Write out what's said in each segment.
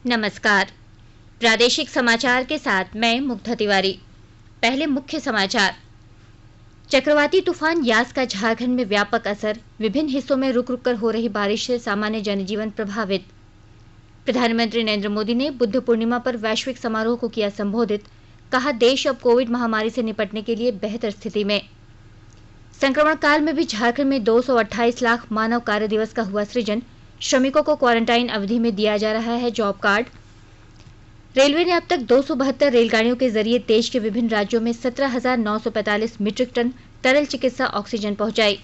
नमस्कार। प्रादेशिक समाचार के साथ मैं मुग्धा तिवारी। पहले मुख्य समाचार। चक्रवाती तूफान यास का झारखंड में व्यापक असर, विभिन्न हिस्सों में रुक रुक कर हो रही बारिश से सामान्य जनजीवन प्रभावित। प्रधानमंत्री नरेंद्र मोदी ने बुद्ध पूर्णिमा पर वैश्विक समारोह को किया संबोधित, कहा देश अब कोविड महामारी से निपटने के लिए बेहतर स्थिति में। संक्रमण काल में भी झारखंड में 228 लाख मानव कार्य दिवस का हुआ सृजन, श्रमिकों को क्वारंटाइन अवधि में दिया जा रहा है जॉब कार्ड। रेलवे ने अब तक 272 रेलगाड़ियों के जरिए देश के विभिन्न राज्यों में 17,945 मीट्रिक टन तरल चिकित्सा ऑक्सीजन पहुंचाई।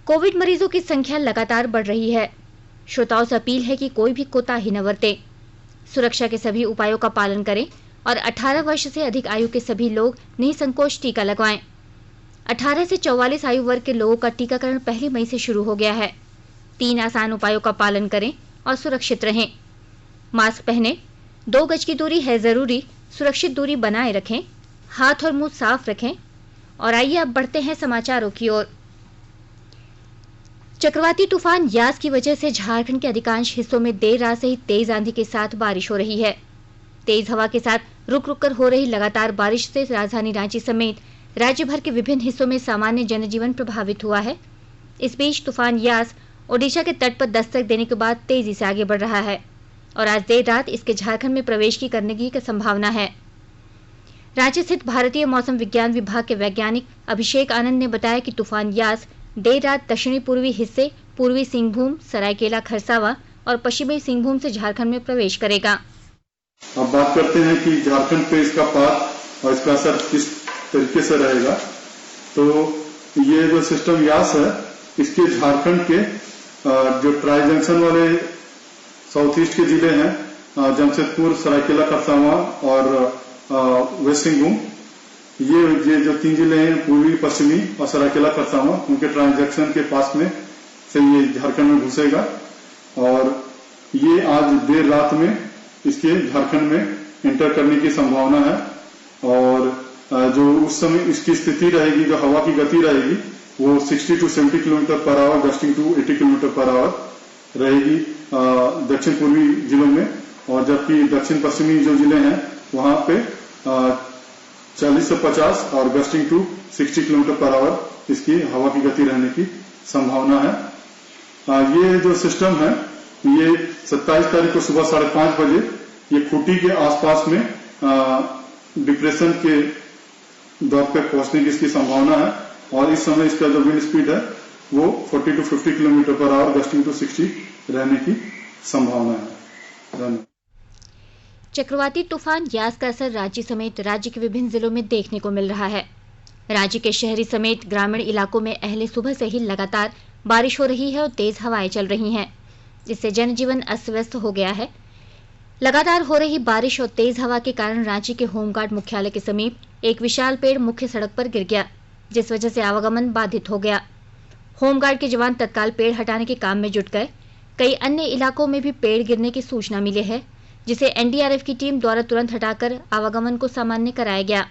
कोविड मरीजों की संख्या लगातार बढ़ रही है। श्रोताओं से अपील है कि कोई भी कोताही न बरतें, सुरक्षा के सभी उपायों का पालन करें और 18 वर्ष से अधिक आयु के सभी लोग निसंकोच टीका लगवाएं। 18 से 44 आयु वर्ग के लोगों का टीकाकरण 1 मई से शुरू हो गया है। 3 आसान उपायों का पालन करें और सुरक्षित रहें। मास्क पहनें, 2 गज की दूरी है जरूरी, सुरक्षित दूरी बनाए रखें, हाथ और मुंह साफ रखें। और आइए अब बढ़ते हैं समाचारों की ओर। चक्रवाती तूफान यास की वजह से झारखंड के अधिकांश हिस्सों में देर रात से ही तेज आंधी के साथ बारिश हो रही है। तेज हवा के साथ रुक रुक कर हो रही लगातार बारिश से राजधानी रांची समेत राज्य भर के विभिन्न हिस्सों में सामान्य जनजीवन प्रभावित हुआ है। इस बीच तूफान यास ओडिशा के तट पर दस्तक देने के बाद तेजी से आगे बढ़ रहा है और आज देर रात इसके झारखंड में प्रवेश करने की संभावना है। रांची स्थित भारतीय मौसम विज्ञान विभाग के वैज्ञानिक अभिषेक आनंद ने बताया कि तूफान यास देर रात दक्षिणी पूर्वी हिस्से, पूर्वी सिंहभूम, सरायकेला खरसावां और पश्चिमी सिंहभूम से झारखंड में प्रवेश करेगा। अब बात करते हैं कि झारखंड पे इसका पाथ और इसका असर किस तरीके से रहेगा। तो ये जो सिस्टम यास है, इसके झारखंड के जो ट्राई जंक्शन वाले साउथ ईस्ट के जिले हैं, जमशेदपुर, सरायकेला खरसावां और वेस्ट सिंहभूम, ये जो 3 जिले हैं, पूर्वी, पश्चिमी और सरायकेला खरसावां, उनके ट्रांजैक्शन के पास में से ये झारखंड में घुसेगा और ये आज देर रात में इसके झारखंड में एंटर करने की संभावना है। और जो उस समय इसकी स्थिति रहेगी, जो हवा की गति रहेगी, वो 60 to 70 kilometre per hour, gusting to 80 kilometre per hour रहेगी दक्षिण पूर्वी जिलों में। और जबकि दक्षिण पश्चिमी जो जिले हैं वहां पे 40 से 50 और gusting to 60 kilometre per hour इसकी हवा की गति रहने की संभावना है। ये जो सिस्टम है, ये 27 तारीख को सुबह 5:30 बजे ये खूंटी के आसपास में डिप्रेशन के दौर पे पहुंचने की इसकी संभावना है और इस समय इसका जो विंड स्पीड है वो 40 to 50 kilometre per hour, gusting to 60 रहने की संभावना है। चक्रवाती तूफान यास का असर राज्य समेत राज्य के विभिन्न जिलों में देखने को मिल रहा है। राज्य के शहरी समेत ग्रामीण इलाकों में अहले सुबह से ही लगातार बारिश हो रही है और तेज हवाएं चल रही हैं, जिससे जनजीवन अस्त व्यस्त हो गया है। लगातार हो रही बारिश और तेज हवा के कारण रांची के होमगार्ड मुख्यालय के समीप एक विशाल पेड़ मुख्य सड़क पर गिर गया, जिस वजह से आवागमन बाधित हो गया। होमगार्ड के जवान तत्काल पेड़ हटाने के काम में जुट गए। कई अन्य इलाकों में भी पेड़ गिरने की सूचना मिली है, जिसे एनडीआरएफ की टीम द्वारा तुरंत हटाकर आवागमन को सामान्य कराया गया।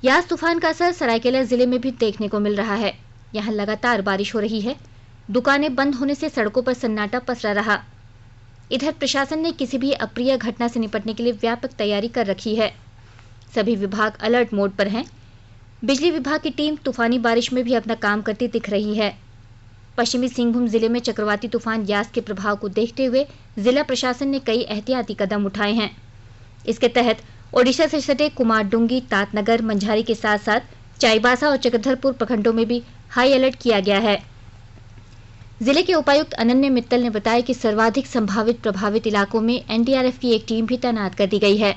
यास तूफान का असर सरायकेला जिले में भी देखने को मिल रहा है। यहाँ लगातार बारिश हो रही है। दुकानें बंद होने से सड़कों पर सन्नाटा पसरा रहा। इधर प्रशासन ने किसी भी अप्रिय घटना से निपटने के लिए व्यापक तैयारी कर रखी है। सभी विभाग अलर्ट मोड पर हैं। बिजली विभाग की टीम तूफानी बारिश में भी अपना काम करती दिख रही है। पश्चिमी सिंहभूम जिले में चक्रवाती तूफान यास के प्रभाव को देखते हुए जिला प्रशासन ने कई एहतियाती कदम उठाए हैं। इसके तहत ओडिशा से सटे कुमारडुंगी, तातनगर, मंझारी के साथ साथ चाईबासा और चक्रधरपुर प्रखंडों में भी हाई अलर्ट किया गया है। जिले के उपायुक्त अनन्य मित्तल ने बताया कि सर्वाधिक संभावित प्रभावित इलाकों में एनडीआरएफ की एक टीम भी तैनात कर दी गई है।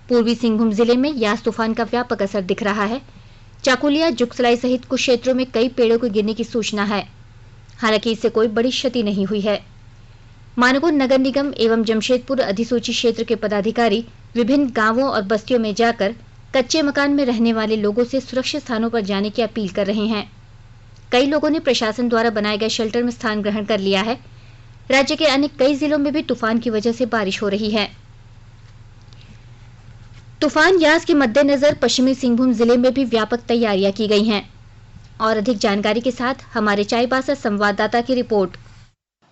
पूर्वी सिंहभूम जिले में यास तूफान का व्यापक असर दिख रहा है। चाकुलिया, जुगसलाई सहित कुछ क्षेत्रों में कई पेड़ों के गिरने की सूचना है। हालांकि इससे कोई बड़ी क्षति नहीं हुई है। मानगो नगर निगम एवं जमशेदपुर अधिसूचित क्षेत्र के पदाधिकारी विभिन्न गांवों और बस्तियों में जाकर कच्चे मकान में रहने वाले लोगों से सुरक्षित स्थानों पर जाने की अपील कर रहे हैं। कई लोगों ने प्रशासन द्वारा बनाए गए शेल्टर में स्थान ग्रहण कर लिया है। राज्य के अन्य कई जिलों में भी तूफान की वजह से बारिश हो रही है। तूफान यास के मद्देनजर पश्चिमी सिंहभूम जिले में भी व्यापक तैयारियां की गई हैं। और अधिक जानकारी के साथ हमारे चाईबासा संवाददाता की रिपोर्ट।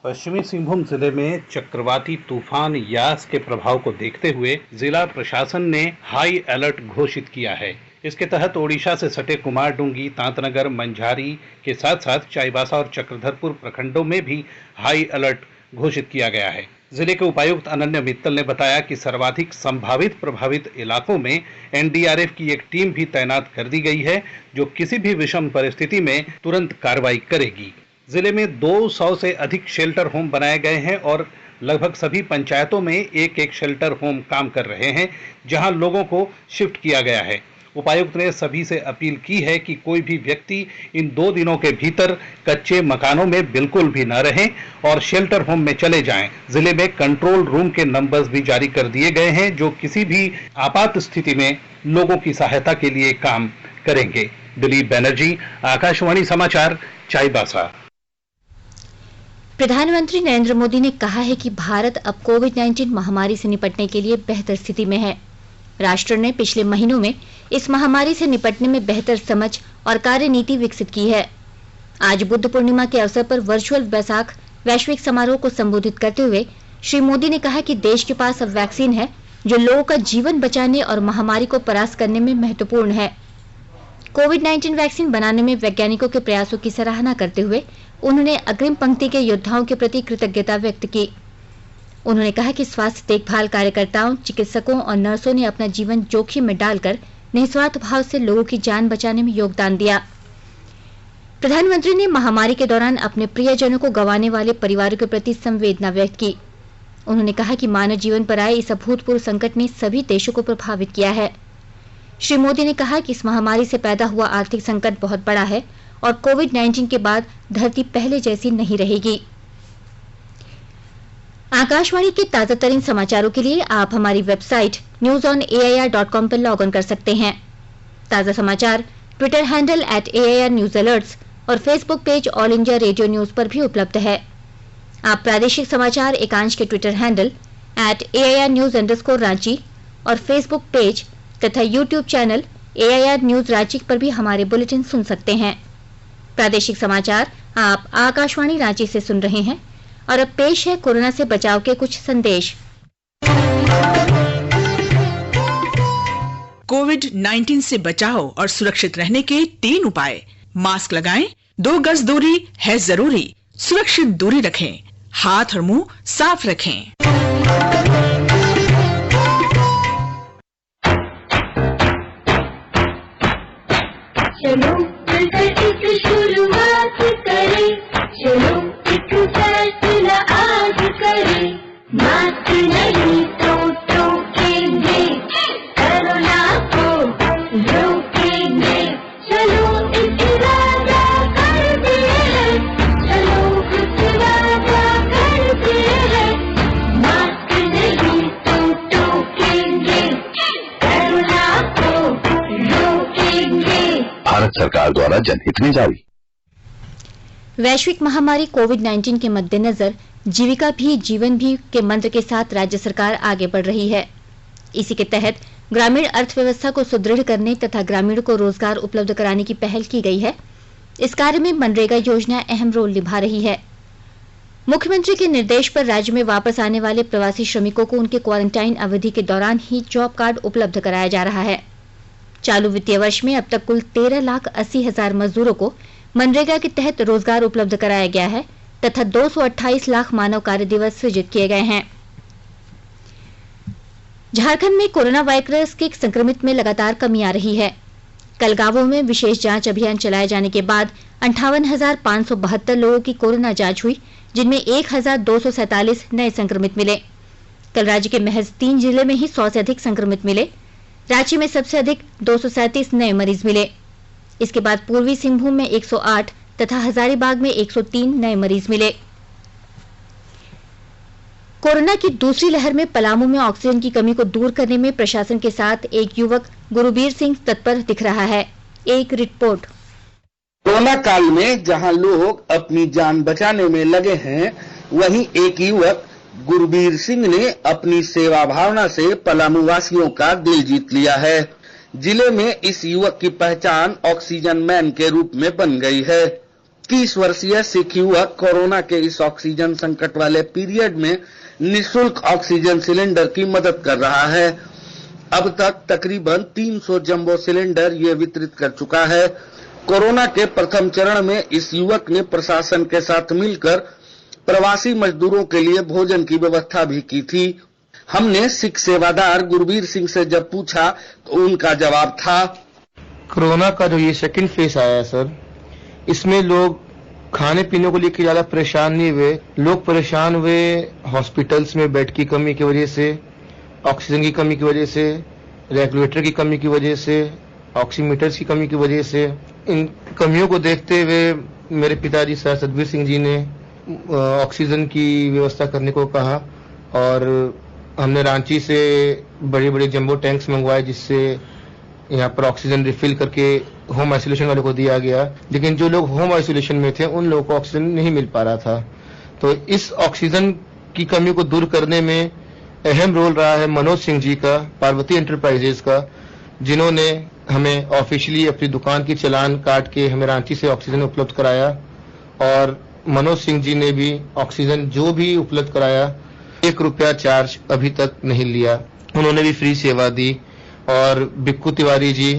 पश्चिमी सिंहभूम जिले में चक्रवाती तूफान यास के प्रभाव को देखते हुए जिला प्रशासन ने हाई अलर्ट घोषित किया है। इसके तहत ओडिशा से सटे कुमारडुंगी, तांतनगर, मंझारी के साथ साथ चाईबासा और चक्रधरपुर प्रखंडों में भी हाई अलर्ट घोषित किया गया है। जिले के उपायुक्त अनन्य मित्तल ने बताया कि सर्वाधिक संभावित प्रभावित इलाकों में एनडीआरएफ की एक टीम भी तैनात कर दी गई है, जो किसी भी विषम परिस्थिति में तुरंत कार्रवाई करेगी। जिले में 200 से अधिक शेल्टर होम बनाए गए हैं और लगभग सभी पंचायतों में एक एक शेल्टर होम काम कर रहे हैं, जहां लोगों को शिफ्ट किया गया है। उपायुक्त ने सभी से अपील की है कि कोई भी व्यक्ति इन 2 दिनों के भीतर कच्चे मकानों में बिल्कुल भी न रहें और शेल्टर होम में चले जाएं। जिले में कंट्रोल रूम के नंबर्स भी जारी कर दिए गए हैं, जो किसी भी आपात स्थिति में लोगों की सहायता के लिए काम करेंगे। दिलीप बनर्जी, आकाशवाणी समाचार, चाईबासा। प्रधानमंत्री नरेंद्र मोदी ने कहा है कि भारत अब कोविड-19 महामारी से निपटने के लिए बेहतर स्थिति में है। राष्ट्र ने पिछले महीनों में इस महामारी से निपटने में बेहतर समझ और कार्यनीति विकसित की है। आज बुद्ध पूर्णिमा के अवसर पर वर्चुअल बैसाख वैश्विक समारोह को संबोधित करते हुए श्री मोदी ने कहा कि देश के पास अब वैक्सीन है, जो लोगों का जीवन बचाने और महामारी को परास्त करने में महत्वपूर्ण है। कोविड-19 वैक्सीन बनाने में वैज्ञानिकों के प्रयासों की सराहना करते हुए उन्होंने अग्रिम पंक्ति के योद्धाओं के प्रति कृतज्ञता व्यक्त की। उन्होंने कहा कि स्वास्थ्य देखभाल कार्यकर्ताओं, चिकित्सकों और नर्सों ने अपना जीवन जोखिम में डालकर निस्वार्थ भाव से लोगों की जान बचाने में योगदान दिया। प्रधानमंत्री ने महामारी के दौरान अपने प्रियजनों को गंवाने वाले परिवारों के प्रति संवेदना व्यक्त की। उन्होंने कहा कि मानव जीवन पर आए इस अभूतपूर्व संकट ने सभी देशों को प्रभावित किया है। श्री मोदी ने कहा कि इस महामारी से पैदा हुआ आर्थिक संकट बहुत बड़ा है और कोविड-19 के बाद धरती पहले जैसी नहीं रहेगी। आकाशवाणी के ताजा तरीन समाचारों के लिए आप हमारी वेबसाइट newsonair.com पर लॉग इन कर सकते हैं। ताजा समाचार ट्विटर हैंडल @AIRNewsAlerts और Facebook page all India radio news पर भी उपलब्ध है। आप प्रादेशिक समाचार एकांश के ट्विटर हैंडल @AIRNews_रांची और फेसबुक पेज तथा YouTube channel AIR news Ranchi पर भी हमारे बुलेटिन सुन सकते हैं। प्रादेशिक समाचार आप आकाशवाणी रांची से सुन रहे हैं और अब पेश है कोरोना से बचाव के कुछ संदेश। कोविड-19 से बचाव और सुरक्षित रहने के 3 उपाय। मास्क लगाएं, 2 गज दूरी है जरूरी, सुरक्षित दूरी रखें, हाथ और मुंह साफ रखें। चलो मिलकर एक शुरुआत करें, चलो एक फैसला आज करें। मास्क नहीं तो टोकेंगे, कोरोना को रोकेंगे। चलो एक वादा करते हैं, चलो कुछ वादा करते हैं। मास्क नहीं तो टोकेंगे, कोरोना को रोकेंगे। भारत सरकार द्वारा जनहित में जारी। वैश्विक महामारी कोविड-19 के मद्देनजर जीविका भी जीवन भी के मंत्र के साथ राज्य सरकार आगे बढ़ रही है। इसी के तहत ग्रामीण अर्थव्यवस्था को सुदृढ़ करने तथा ग्रामीणों को रोजगार उपलब्ध कराने की पहल की गई है। इस कार्य में मनरेगा योजना अहम रोल निभा रही है। मुख्यमंत्री के निर्देश पर राज्य में वापस आने वाले प्रवासी श्रमिकों को उनके क्वारंटाइन अवधि के दौरान ही जॉब कार्ड उपलब्ध कराया जा रहा है। चालू वित्तीय वर्ष में अब तक कुल 13,80,000 मजदूरों को मनरेगा के तहत रोजगार उपलब्ध कराया गया है तथा 228 लाख मानव कार्य दिवस सृजित किए गए हैं। झारखंड में कोरोना वायरस के संक्रमित में लगातार कमी आ रही है। कल गांवों में विशेष जांच अभियान चलाए जाने के बाद 58,572 लोगों की कोरोना जांच हुई, जिनमें 1,247 नए संक्रमित मिले। कल राज्य के महज 3 जिले में ही 100 से अधिक संक्रमित मिले। रांची में सबसे अधिक 237 नए मरीज मिले। इसके बाद पूर्वी सिंहभूम में 108 तथा हजारीबाग में 103 नए मरीज मिले। कोरोना की दूसरी लहर में पलामू में ऑक्सीजन की कमी को दूर करने में प्रशासन के साथ एक युवक गुरुबीर सिंह तत्पर दिख रहा है। एक रिपोर्ट। कोरोना काल में जहां लोग अपनी जान बचाने में लगे हैं, वहीं एक युवक गुरुबीर सिंह ने अपनी सेवा भावना से पलामू वासियों का दिल जीत लिया है। जिले में इस युवक की पहचान ऑक्सीजन मैन के रूप में बन गई है। 21 वर्षीय सिख युवक कोरोना के इस ऑक्सीजन संकट वाले पीरियड में निःशुल्क ऑक्सीजन सिलेंडर की मदद कर रहा है। अब तक तकरीबन 300 जंबो सिलेंडर ये वितरित कर चुका है। कोरोना के प्रथम चरण में इस युवक ने प्रशासन के साथ मिलकर प्रवासी मजदूरों के लिए भोजन की व्यवस्था भी की थी। हमने सिख सेवादार गुरबीर सिंह से जब पूछा तो उनका जवाब था, कोरोना का जो ये सेकंड फेज आया है सर, इसमें लोग खाने पीने को लेकर ज्यादा परेशान नहीं हुए। लोग परेशान हुए हॉस्पिटल्स में बेड की कमी की वजह से, ऑक्सीजन की कमी की वजह से, रेगुलेटर की कमी की वजह से, ऑक्सीमीटर्स की कमी की वजह से। इन कमियों को देखते हुए मेरे पिताजी सर सतबीर सिंह जी ने ऑक्सीजन की व्यवस्था करने को कहा और हमने रांची से बड़े बड़े जंबो टैंक्स मंगवाए, जिससे यहाँ पर ऑक्सीजन रिफिल करके होम आइसोलेशन वालों को दिया गया। लेकिन जो लोग होम आइसोलेशन में थे उन लोगों को ऑक्सीजन नहीं मिल पा रहा था। तो इस ऑक्सीजन की कमी को दूर करने में अहम रोल रहा है मनोज सिंह जी का, पार्वती एंटरप्राइजेज का, जिन्होंने हमें ऑफिशियली अपनी दुकान की चालान काट के हमें रांची से ऑक्सीजन उपलब्ध कराया। और मनोज सिंह जी ने भी ऑक्सीजन जो भी उपलब्ध कराया, 1 रुपया चार्ज अभी तक नहीं लिया। उन्होंने भी फ्री सेवा दी। और बिक्कू तिवारी जी,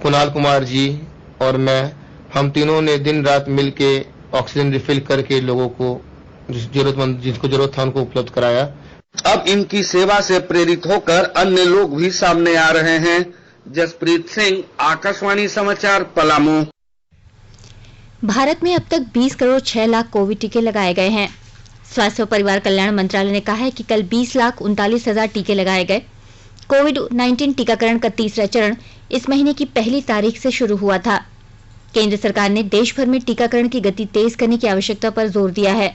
कुणाल कुमार जी और मैं, हम तीनों ने दिन रात मिलके ऑक्सीजन रिफिल करके लोगों को जरूरतमंद जिसको जरूरत था उनको उपलब्ध कराया। अब इनकी सेवा से प्रेरित होकर अन्य लोग भी सामने आ रहे हैं। जसप्रीत सिंह, आकाशवाणी समाचार, पलामू। भारत में अब तक 20 करोड़ 6 लाख कोविड टीके लगाए गए हैं। स्वास्थ्य और परिवार कल्याण मंत्रालय ने कहा है कि कल 20,39,000 टीके लगाए गए। कोविड-19 टीकाकरण का तीसरा चरण इस महीने की 1 तारीख से शुरू हुआ था। केंद्र सरकार ने देश भर में टीकाकरण की गति तेज करने की आवश्यकता पर जोर दिया है।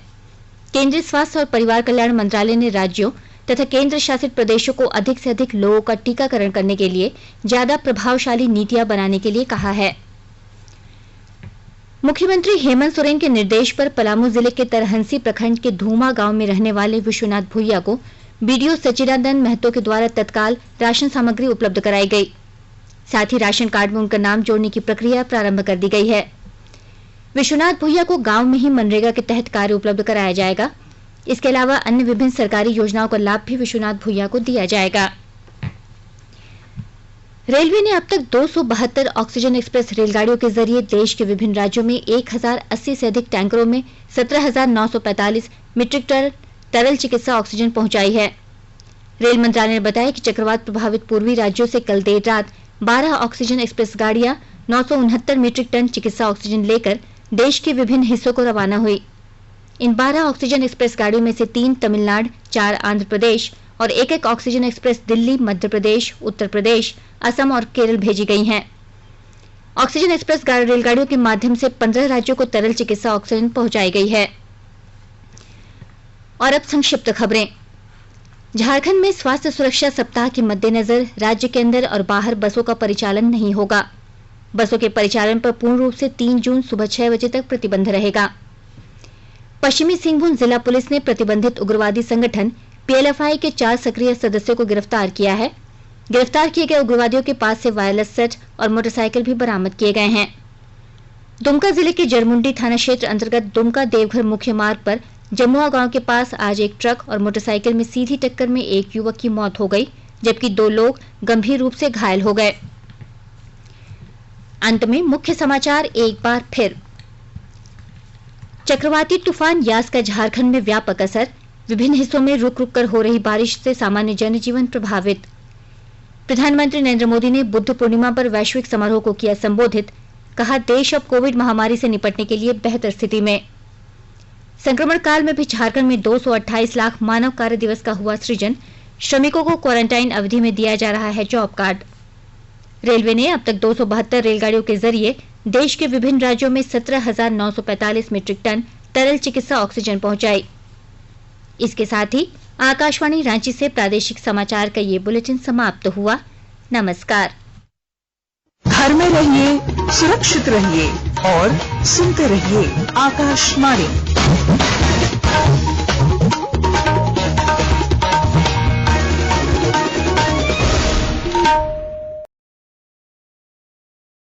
केंद्रीय स्वास्थ्य और परिवार कल्याण मंत्रालय ने राज्यों तथा केंद्र शासित प्रदेशों को अधिक से अधिक लोगों का टीकाकरण करने के लिए ज्यादा प्रभावशाली नीतियां बनाने के लिए कहा है। मुख्यमंत्री हेमंत सोरेन के निर्देश पर पलामू जिले के तरहंसी प्रखंड के धूमा गांव में रहने वाले विश्वनाथ भुइया को बीडीओ सचिदानंद महतो के द्वारा तत्काल राशन सामग्री उपलब्ध कराई गई। साथ ही राशन कार्ड में उनका नाम जोड़ने की प्रक्रिया प्रारंभ कर दी गई है। विश्वनाथ भुइया को गांव में ही मनरेगा के तहत कार्य उपलब्ध कराया जाएगा। इसके अलावा अन्य विभिन्न सरकारी योजनाओं का लाभ भी विश्वनाथ भुइया को दिया जाएगा। रेलवे ने अब तक 272 ऑक्सीजन एक्सप्रेस रेलगाड़ियों के जरिए देश के विभिन्न राज्यों में 1080 से अधिक टैंकरों में 17,945 मीट्रिक टन तरल चिकित्सा ऑक्सीजन पहुंचाई है। रेल मंत्रालय ने बताया कि चक्रवात प्रभावित पूर्वी राज्यों से कल देर रात 12 ऑक्सीजन एक्सप्रेस गाड़ियां 969 मीट्रिक टन चिकित्सा ऑक्सीजन लेकर देश के विभिन्न हिस्सों को रवाना हुई। इन 12 ऑक्सीजन एक्सप्रेस गाड़ियों में से 3 तमिलनाडु, 4 आंध्र प्रदेश और एक ऑक्सीजन एक्सप्रेस दिल्ली, मध्य प्रदेश, उत्तर प्रदेश, असम और केरल भेजी गई हैं। ऑक्सीजन एक्सप्रेस रेलगाड़ियों के माध्यम से 15 राज्यों को तरल चिकित्सा ऑक्सीजन पहुंचाई गई है। और अब संक्षिप्त खबरें। झारखंड में स्वास्थ्य सुरक्षा सप्ताह के मद्देनजर राज्य के अंदर और बाहर बसों का परिचालन नहीं होगा। बसों के परिचालन पर पूर्ण रूप से 3 जून सुबह 6 बजे तक प्रतिबंध रहेगा। पश्चिमी सिंहभूम जिला पुलिस ने प्रतिबंधित उग्रवादी संगठन पीएलएफआई के 4 सक्रिय सदस्यों को गिरफ्तार किया है। गिरफ्तार किए गए उग्रवादियों के पास से वायरलेस सेट और मोटरसाइकिल भी बरामद किए गए हैं। दुमका जिले के जरमुंडी थाना क्षेत्र अंतर्गत दुमका देवघर मुख्य मार्ग पर जमुआ गांव के पास आज एक ट्रक और मोटरसाइकिल में सीधी टक्कर में एक युवक की मौत हो गई, जबकि 2 लोग गंभीर रूप से घायल हो गए। अंत में मुख्य समाचार एक बार फिर। चक्रवाती तूफान यास का झारखंड में व्यापक असर, विभिन्न हिस्सों में रुक रुक कर हो रही बारिश से सामान्य जनजीवन प्रभावित। प्रधानमंत्री नरेंद्र मोदी ने बुद्ध पूर्णिमा पर वैश्विक समारोह को किया संबोधित, कहा देश अब कोविड महामारी से निपटने के लिए बेहतर स्थिति में। संक्रमण काल में भी झारखंड में 228 लाख मानव कार्य दिवस का हुआ सृजन, श्रमिकों को क्वारंटाइन अवधि में दिया जा रहा है जॉब कार्ड। रेलवे ने अब तक 272 रेलगाड़ियों के जरिए देश के विभिन्न राज्यों में 17,945 मीट्रिक टन तरल चिकित्सा ऑक्सीजन पहुंचाई। इसके साथ ही आकाशवाणी रांची से प्रादेशिक समाचार का ये बुलेटिन समाप्त हुआ। नमस्कार। घर में रहिए, सुरक्षित रहिए और सुनते रहिए आकाशवाणी।